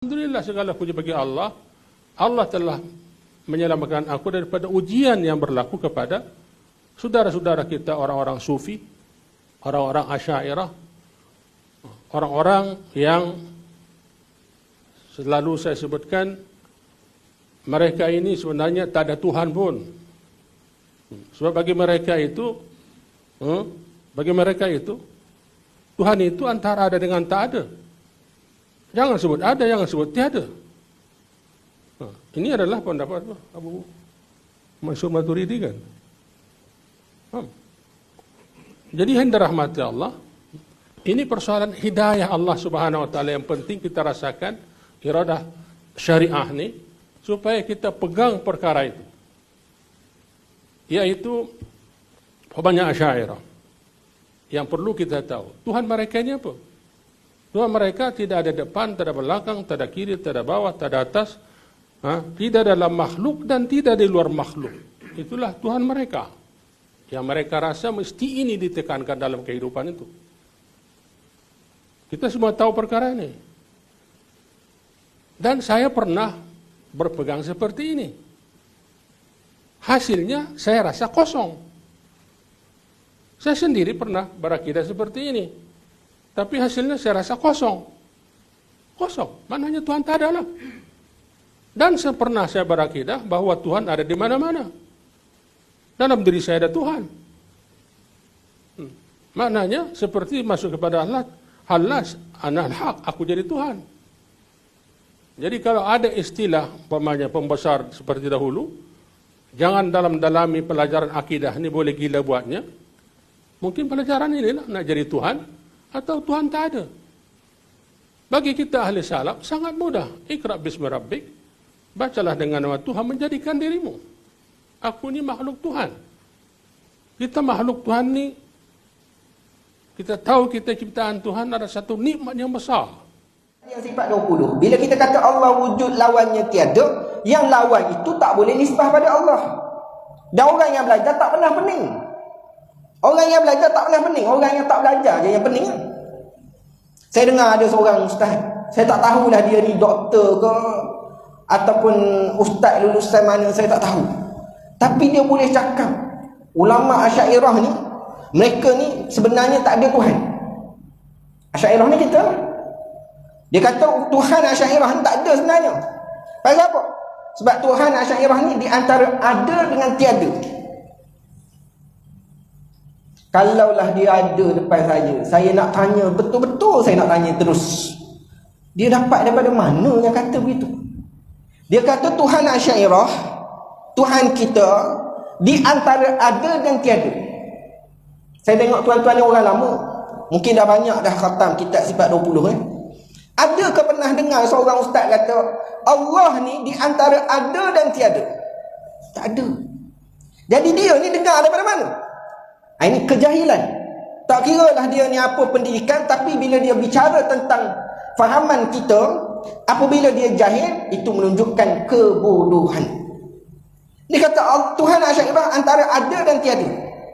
Alhamdulillah, segala puji bagi Allah. Allah telah menyelamatkan aku daripada ujian yang berlaku kepada saudara-saudara kita, orang-orang sufi, orang-orang Asy'ariyah, orang-orang yang selalu saya sebutkan mereka ini sebenarnya tak ada Tuhan pun. Sebab bagi mereka itu Tuhan itu antara ada dengan tak ada. Jangan sebut ada, jangan sebut tiada. Ini adalah pendapat Abu Mansur Maturidi kan. Jadi hendak rahmati Allah. Ini persoalan hidayah Allah Subhanahu Wa Taala yang penting kita rasakan, iradah syariah ni, supaya kita pegang perkara itu. Yaitu banyak Asy'ariyah yang perlu kita tahu. Tuhan mereka ini apa? Tuhan mereka tidak ada depan, tidak ada belakang, tidak ada kiri, tidak ada bawah, tidak ada atas, tidak dalam makhluk dan tidak di luar makhluk. Itulah Tuhan mereka. Yang mereka rasa mesti ini ditekankan dalam kehidupan itu. Kita semua tahu perkara ini. Dan saya pernah berpegang seperti ini. Hasilnya saya rasa kosong. Saya sendiri pernah berakidah seperti ini. Tapi hasilnya saya rasa kosong. Kosong. Maknanya Tuhan tak ada lah. Dan pernah saya berakidah bahwa Tuhan ada di mana-mana. Dalam diri saya ada Tuhan. Maknanya seperti masuk kepada Allah. Halas, ana al-haq, aku jadi Tuhan. Jadi kalau ada istilah pembesar seperti dahulu, jangan dalam-dalami pelajaran akidah ini boleh gila buatnya. Mungkin pelajaran inilah nak jadi Tuhan, atau Tuhan tak ada. Bagi kita ahli salaf sangat mudah. Iqra bismi rabbik, bacalah dengan nama Tuhan menjadikan dirimu. Aku ni makhluk Tuhan. Kita makhluk Tuhan ni, kita tahu kita ciptaan Tuhan ada satu nikmat yang besar. Yang sifat 20. Bila kita kata Allah wujud, lawannya tiada, yang lawan itu tak boleh nisbah pada Allah. Dan orang yang belajar tak pernah pening. Orang yang belajar tak pernah pening. Orang yang tak belajar je yang pening. Saya dengar ada seorang ustaz, saya tak tahulah dia ni doktor ke ataupun ustaz lulusan mana, saya tak tahu. Tapi dia boleh cakap ulama Asy'ariyah ni, mereka ni sebenarnya tak ada Tuhan. Asy'ariyah ni kita, dia kata Tuhan Asy'ariyah ni tak ada sebenarnya. Pasal apa? Sebab Tuhan Asy'ariyah ni di antara ada dengan tiada. Kalaulah dia ada depan saya nak tanya betul-betul, saya nak tanya terus. Dia dapat daripada mana yang kata begitu? Dia kata Tuhan Asy'ariyah, Tuhan kita di antara ada dan tiada. Saya tengok tuan-tuan ni orang lama, mungkin dah banyak dah khatam kitab sifat 20 Adakah pernah dengar seorang ustaz kata Allah ni di antara ada dan tiada? Tak ada. Jadi dia ni dengar daripada mana? Ini kejahilan. Tak kira lah dia ni apa pendidikan, tapi bila dia bicara tentang fahaman kita, apabila dia jahil, itu menunjukkan kebodohan. Dia kata Tuhan Asy'ariyah antara ada dan tiada.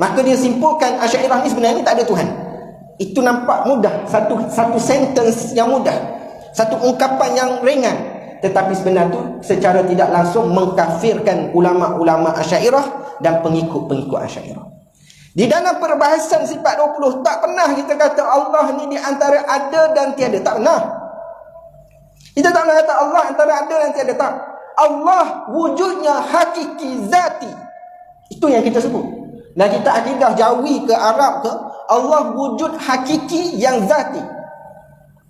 Maka dia simpulkan Asy'ariyah ni sebenarnya tak ada Tuhan. Itu nampak mudah, satu sentence yang mudah, satu ungkapan yang ringan, tetapi sebenarnya tu secara tidak langsung mengkafirkan ulama-ulama Asy'ariyah dan pengikut-pengikut Asy'ariyah. Di dalam perbahasan sifat 20 tak pernah kita kata Allah ni di antara ada dan tiada. Tak pernah. Kita tak pernah kata Allah antara ada dan tiada. Tak. Allah wujudnya hakiki zati. Itu yang kita sebut. Dan kita akidah Jawi ke Arab ke, Allah wujud hakiki yang zati.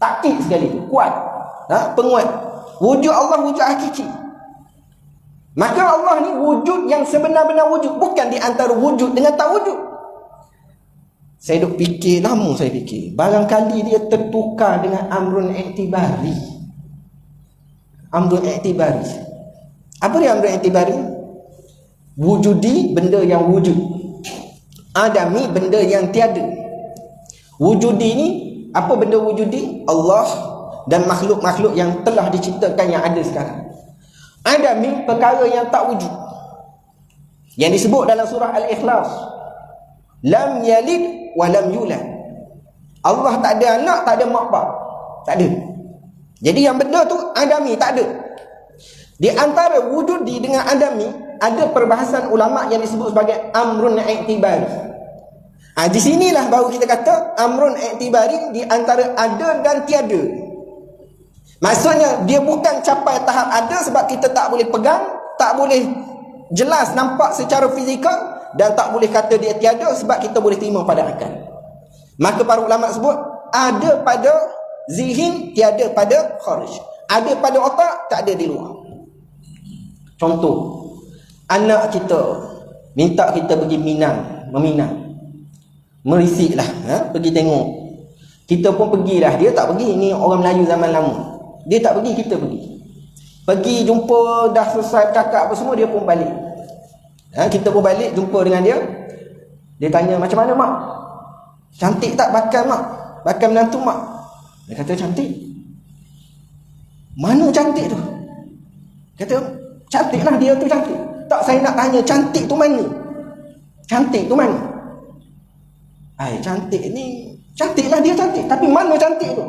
Takkid sekali tu, kuat. Penguat. Wujud Allah wujud hakiki. Maka Allah ni wujud yang sebenar-benar wujud, bukan di antara wujud dengan tak wujud. Saya duk fikir, lama saya fikir, barangkali dia tertukar dengan amrun i'tibari. Amrun i'tibari. Apa dia amrun i'tibari? Wujudi, benda yang wujud. Adami, benda yang tiada. Wujudi ni, apa benda wujudi? Allah dan makhluk-makhluk yang telah diciptakan yang ada sekarang. Adami, perkara yang tak wujud, yang disebut dalam surah Al-Ikhlas, lam yalid wa lam yulad. Allah tak ada anak, tak ada mak bapak. Tak ada. Jadi yang benda tu adami, tak ada. Di antara wujudi dengan adami, ada perbahasan ulama yang disebut sebagai amrun i'tibari. Di sinilah baru kita kata amrun i'tibari di antara ada dan tiada. Maksudnya dia bukan capai tahap ada sebab kita tak boleh pegang, tak boleh jelas nampak secara fizikal, dan tak boleh kata dia tiada sebab kita boleh terima pada akal. Maka para ulama sebut ada pada zihin, tiada pada kharij. Ada pada otak, tak ada di luar. Contoh, anak kita minta kita pergi meminang. Merisiklah, pergi tengok. Kita pun pergilah, dia tak pergi. Ni orang Melayu zaman lama. Dia tak pergi, kita pergi. Pergi jumpa, dah selesai cakap apa semua, dia pun balik. Kita pun balik, jumpa dengan dia. Dia tanya, macam mana mak? Cantik tak bakal mak? Bakal menantu mak? Dia kata, cantik. Mana cantik tu? Kata, cantik lah, dia tu cantik. Tak, saya nak tanya, cantik tu mana? Cantik tu mana? Cantik ni, cantik lah dia cantik. Tapi mana cantik tu?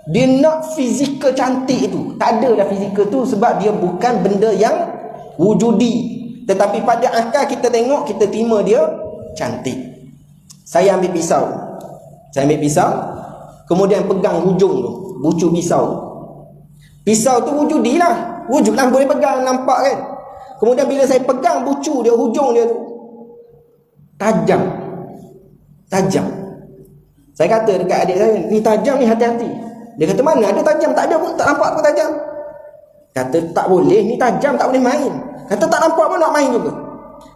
Dia nak fizikal cantik tu. Tak ada dah fizikal tu sebab dia bukan benda yang wujudi. Tetapi pada akal kita tengok, kita terima dia cantik. Saya ambil pisau. Kemudian pegang hujung tu, bucu pisau. Pisau tu wujudi lah. Wujud lah, boleh pegang, nampak kan. Kemudian bila saya pegang bucu dia, hujung dia tu tajam. Saya kata dekat adik saya, ni tajam ni, hati-hati. Dia kata, mana ada tajam? Tak ada pun, tak nampak pun tajam. Kata, tak boleh, ni tajam, tak boleh main. Kata, tak nampak pun nak main juga.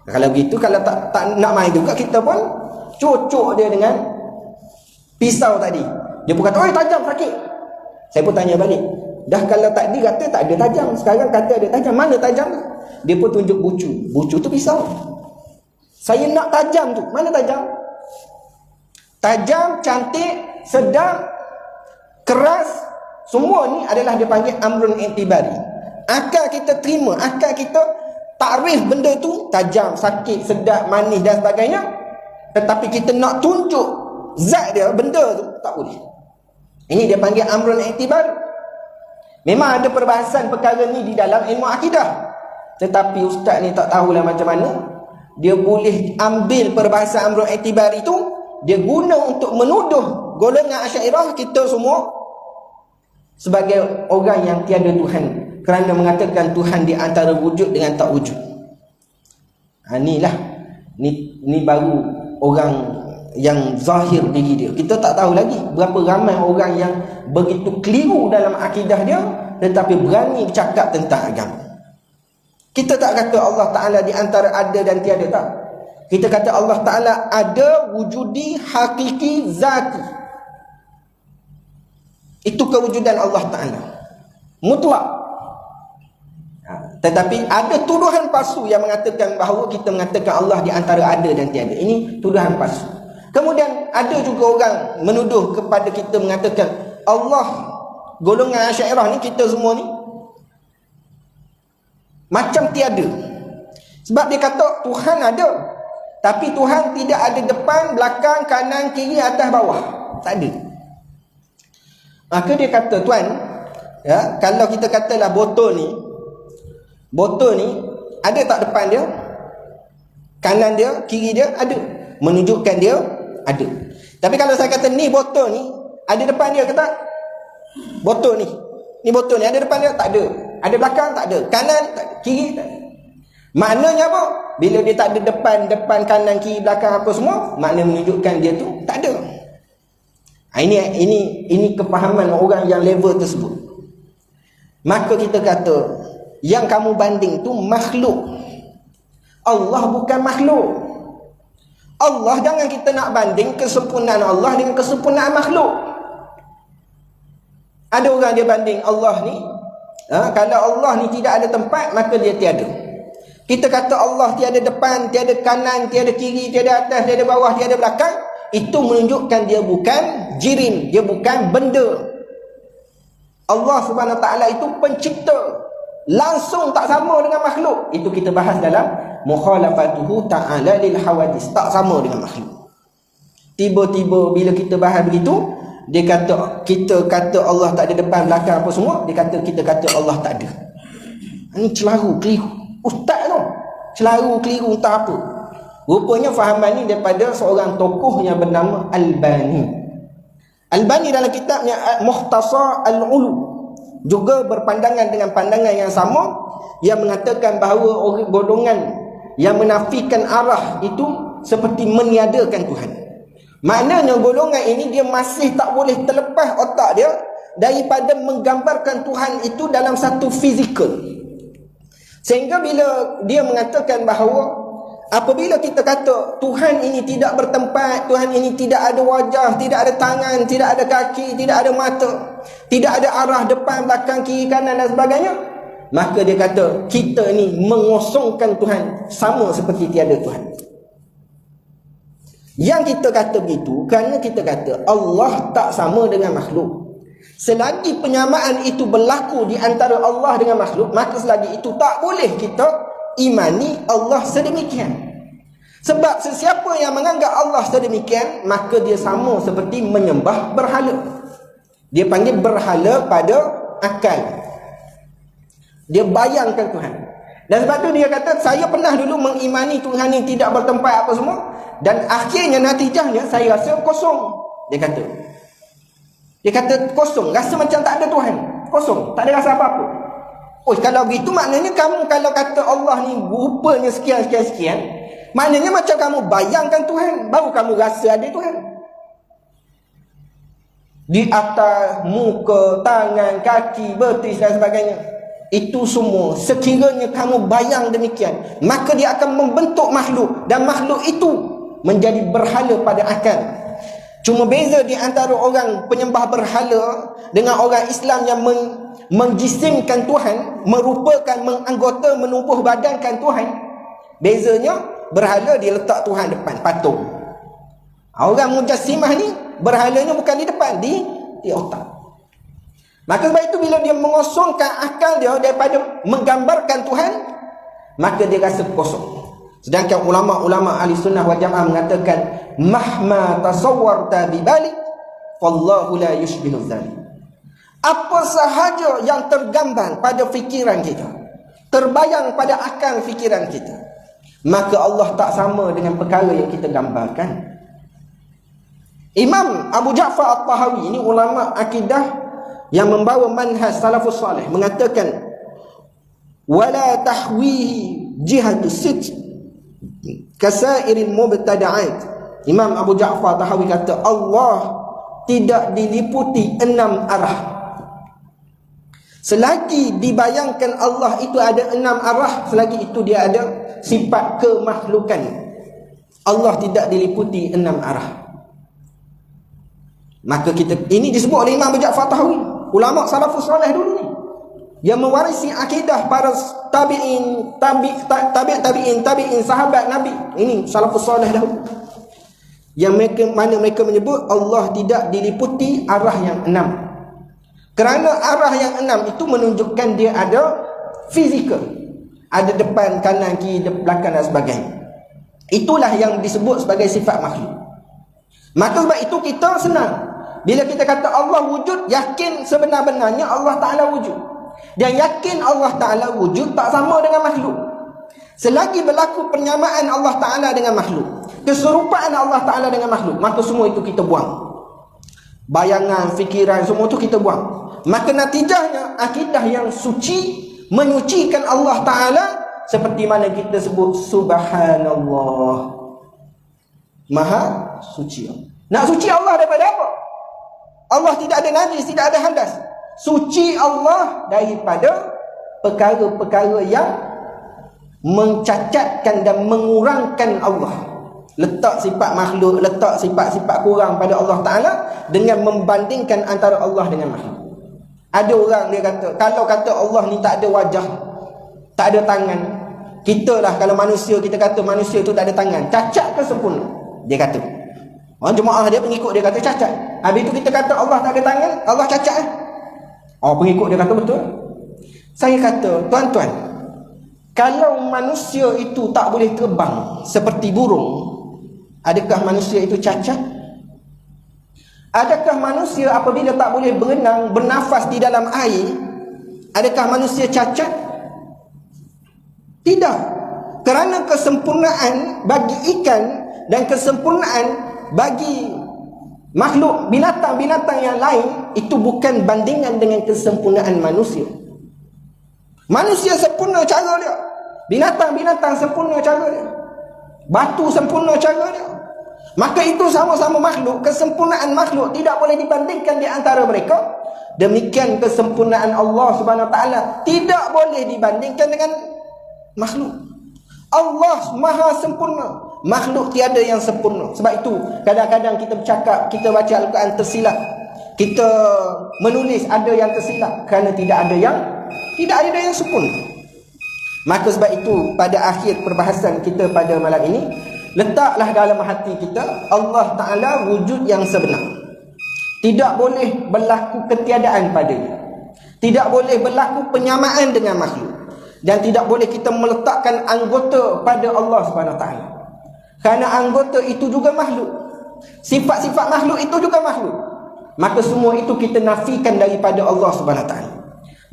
Kalau begitu, kalau tak nak main juga, kita pun cocok dia dengan pisau tadi. Dia pun kata, tajam, sakit. Saya pun tanya balik, dah kalau tadi kata tak ada tajam, sekarang kata ada tajam, mana tajam? Dia pun tunjuk bucu tu pisau. Saya nak tajam tu, mana tajam? Tajam, cantik, sedap, keras, semua ni adalah dia panggil amrun i'tibari. Akal kita terima, akal kita takrif benda tu tajam, sakit, sedap, manis dan sebagainya. Tetapi kita nak tunjuk zat dia, benda tu, tak boleh. Ini dia panggil amrun i'tibari. Memang ada perbahasan perkara ni di dalam ilmu akidah. Tetapi ustaz ni tak tahulah macam mana dia boleh ambil perbahasan amrun i'tibari tu, dia guna untuk menuduh golongan Asy'ariyah kita semua sebagai orang yang tiada Tuhan, kerana mengatakan Tuhan di antara wujud dengan tak wujud. Inilah ni baru orang yang zahir diri dia. Kita tak tahu lagi berapa ramai orang yang begitu keliru dalam akidah dia tetapi berani bercakap tentang agama. Kita tak kata Allah Ta'ala di antara ada dan tiada, tak. Kita kata Allah Ta'ala ada, wujudi, hakiki, zati. Itu kewujudan Allah Ta'ala mutlak. Tetapi ada tuduhan palsu yang mengatakan bahawa kita mengatakan Allah di antara ada dan tiada. Ini tuduhan palsu. Kemudian ada juga orang menuduh kepada kita mengatakan Allah, golongan Asy'ariyah ni, kita semua ni macam tiada. Sebab dia kata Tuhan ada, tapi Tuhan tidak ada depan, belakang, kanan, kiri, atas, bawah. Tak ada. Maka dia kata, tuan, kalau kita katalah botol ni ada tak depan dia, kanan dia, kiri dia? Ada. Menunjukkan dia ada. Tapi kalau saya kata ni botol ni ada depan dia ke tak? Botol ni botol ni ada depan dia? Tak ada. Ada belakang? Tak ada. Kanan? Tak ada. Kiri? Tak ada. Maknanya apa? Bila dia tak ada depan, kanan, kiri, belakang apa semua, makna menunjukkan dia tu tak ada. Ini kefahaman orang yang level tersebut. Maka kita kata yang kamu banding tu makhluk. Allah bukan makhluk. Allah, jangan kita nak banding kesempurnaan Allah dengan kesempurnaan makhluk. Ada orang dia banding Allah ni, kalau Allah ni tidak ada tempat, maka dia tiada. Kita kata Allah tiada depan, tiada kanan, tiada kiri, tiada atas, tiada bawah, tiada belakang. Itu menunjukkan dia bukan jirim, dia bukan benda. Allah Subhanahu Wa Taala itu pencipta, langsung tak sama dengan makhluk. Itu kita bahas dalam mukhalafatuhu ta'ala lil hawadis, tak sama dengan makhluk. Tiba-tiba bila kita bahas begitu, Dia kata, kita kata Allah tak ada depan belakang apa semua, dia kata kita kata Allah tak ada. Ini celaru, keliru. Ustaz tu celaru, keliru, entah apa. Rupanya fahaman ni daripada seorang tokoh yang bernama Albani. Albani dalam kitabnya Mukhtasar Al-Ulu juga berpandangan dengan pandangan yang sama, yang mengatakan bahawa golongan yang menafikan arah itu seperti meniadakan Tuhan. Maknanya golongan ini dia masih tak boleh terlepas otak dia daripada menggambarkan Tuhan itu dalam satu fizikal. Sehingga bila dia mengatakan bahawa apabila kita kata Tuhan ini tidak bertempat, Tuhan ini tidak ada wajah, tidak ada tangan, tidak ada kaki, tidak ada mata, tidak ada arah depan, belakang, kiri, kanan dan sebagainya, maka dia kata kita ini mengosongkan Tuhan sama seperti tiada Tuhan. Yang kita kata begitu kerana kita kata Allah tak sama dengan makhluk. Selagi penyamaan itu berlaku di antara Allah dengan makhluk, maka selagi itu tak boleh kita imani Allah sedemikian. Sebab sesiapa yang menganggap Allah sedemikian, maka dia sama seperti menyembah berhala. Dia panggil berhala pada akal. Dia bayangkan Tuhan. Dan sebab tu dia kata, saya pernah dulu mengimani Tuhan yang tidak bertempat apa semua, dan akhirnya natijahnya saya rasa kosong. Dia kata kosong, rasa macam tak ada Tuhan. Kosong, tak ada rasa apa-apa. Oh, kalau begitu maknanya kamu kalau kata Allah ni rupanya sekian, maknanya macam kamu bayangkan Tuhan, baru kamu rasa ada Tuhan. Di atas muka, tangan, kaki, betis dan sebagainya, itu semua sekiranya kamu bayang demikian, maka dia akan membentuk makhluk, dan makhluk itu menjadi berhala pada akal. Cuma beza di antara orang penyembah berhala dengan orang Islam yang menjisimkan Tuhan, merupakan, menganggota, menubuh badankan Tuhan. Bezanya, berhala dia letak Tuhan depan, patung. Orang mujassimah ni berhalanya bukan di depan, di otak. Maka sebab itu bila dia mengosongkan akal dia daripada menggambarkan Tuhan, maka dia rasa kosong. Sedangkan ulama-ulama ahli sunnah wal jamaah mengatakan, mahma tasawwarta bibalik wallahu la yushbihu dzalik. Apa sahaja yang tergambar pada fikiran kita, terbayang pada akal fikiran kita, maka Allah tak sama dengan perkara yang kita gambarkan. Imam Abu Ja'far At-Tahawi ini ulama akidah yang membawa manhaj salafus salih, mengatakan wala tahwihi jihatu sit kasairil mubtada'at. Imam Abu Ja'far Tahawi kata Allah tidak diliputi 6 arah. Selagi dibayangkan Allah itu ada 6 arah, selagi itu dia ada sifat kemakhlukan. Allah tidak diliputi 6 arah. Maka kita, ini disebut oleh Imam Abu Ja'far Tahawi, ulama salafus salih dulu ni, yang mewarisi akidah para tabi'in, tabi'in sahabat Nabi. Ini salafus salih dahulu, yang mereka menyebut Allah tidak diliputi arah yang 6. Kerana arah yang 6 itu menunjukkan dia ada fizikal, ada depan, kanan, kiri, belakang dan sebagainya. Itulah yang disebut sebagai sifat makhluk. Maka sebab itu kita senang, bila kita kata Allah wujud, yakin sebenar-benarnya Allah Ta'ala wujud. Dan yakin Allah Ta'ala wujud tak sama dengan makhluk. Selagi berlaku penyamaan Allah Ta'ala dengan makhluk, keserupaan Allah Ta'ala dengan makhluk, maka semua itu kita buang. Bayangan, fikiran, semua itu kita buang. Maka natijahnya akidah yang suci, menyucikan Allah Ta'ala, seperti mana kita sebut Subhanallah, Maha suci. Nak suci Allah daripada apa? Allah tidak ada najis, tidak ada hadas. Suci Allah daripada perkara-perkara yang mencacatkan dan mengurangkan Allah. Letak sifat makhluk, letak sifat-sifat kurang pada Allah Ta'ala dengan membandingkan antara Allah dengan makhluk. Ada orang dia kata, kalau kata Allah ni tak ada wajah, tak ada tangan, kita lah kalau manusia, kita kata manusia tu tak ada tangan, cacat ke sempurna? Dia kata, orang jemaah dia, pengikut dia kata cacat. Habis tu kita kata Allah tak ada tangan, Allah cacat. Pengikut dia kata betul. Saya kata, tuan-tuan, kalau manusia itu tak boleh terbang seperti burung, adakah manusia itu cacat? Adakah manusia apabila tak boleh berenang, bernafas di dalam air, adakah manusia cacat? Tidak. Kerana kesempurnaan bagi ikan dan kesempurnaan bagi makhluk binatang-binatang yang lain itu bukan bandingan dengan kesempurnaan manusia. Manusia sempurna cara dia, binatang-binatang sempurna cara dia, batu sempurna cara dia. Maka itu sama-sama makhluk. Kesempurnaan makhluk tidak boleh dibandingkan di antara mereka. Demikian kesempurnaan Allah Subhanahu Wa Taala tidak boleh dibandingkan dengan makhluk. Allah Maha sempurna, makhluk tiada yang sempurna. Sebab itu kadang-kadang kita bercakap, kita baca Al-Quran tersilap, kita menulis ada yang tersilap kerana tidak ada yang sempurna. Maka sebab itu pada akhir perbahasan kita pada malam ini, letaklah dalam hati kita Allah Ta'ala wujud yang sebenar. Tidak boleh berlaku ketiadaan padanya, tidak boleh berlaku penyamaan dengan makhluk, dan tidak boleh kita meletakkan anggota pada Allah Subhanahu Wa Taala. Kerana anggota itu juga makhluk, sifat-sifat makhluk itu juga makhluk. Maka semua itu kita nafikan daripada Allah Subhanahu Wa Taala.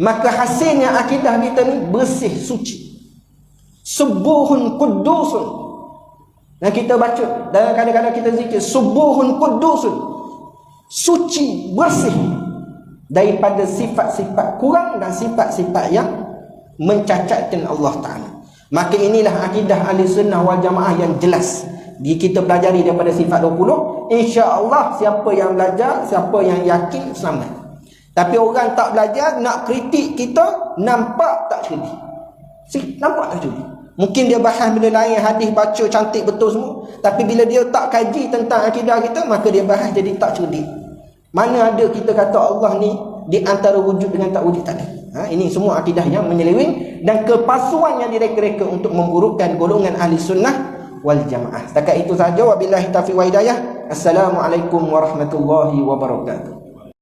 Maka hasilnya akidah kita ni bersih, suci. Subuhun kudusun. Dan kita baca, dan kadang-kadang kita zikir subuhun kudusun, suci, bersih daripada sifat-sifat kurang dan sifat-sifat yang mencacatkan Allah Ta'ala. Maka inilah akidah ahli sunnah wal jamaah yang jelas. Kita pelajari daripada sifat 20, insya-Allah siapa yang belajar, siapa yang yakin, selamat. Tapi orang tak belajar, nak kritik kita, nampak tak cerdik. Nampak tak cerdik. Mungkin dia bahas benda lain, hadis baca cantik betul semua, tapi bila dia tak kaji tentang akidah kita, maka dia bahas jadi tak cerdik. Mana ada kita kata Allah ni di antara wujud dengan tak wujud, tak ada. Ini semua akidah yang menyeleweng dan kepalsuan yang direka-reka untuk memburukkan golongan ahli sunnah wal jamaah. Setakat itu sahaja. Wabillahi taufiq wa hidayah. Assalamualaikum warahmatullahi wabarakatuh.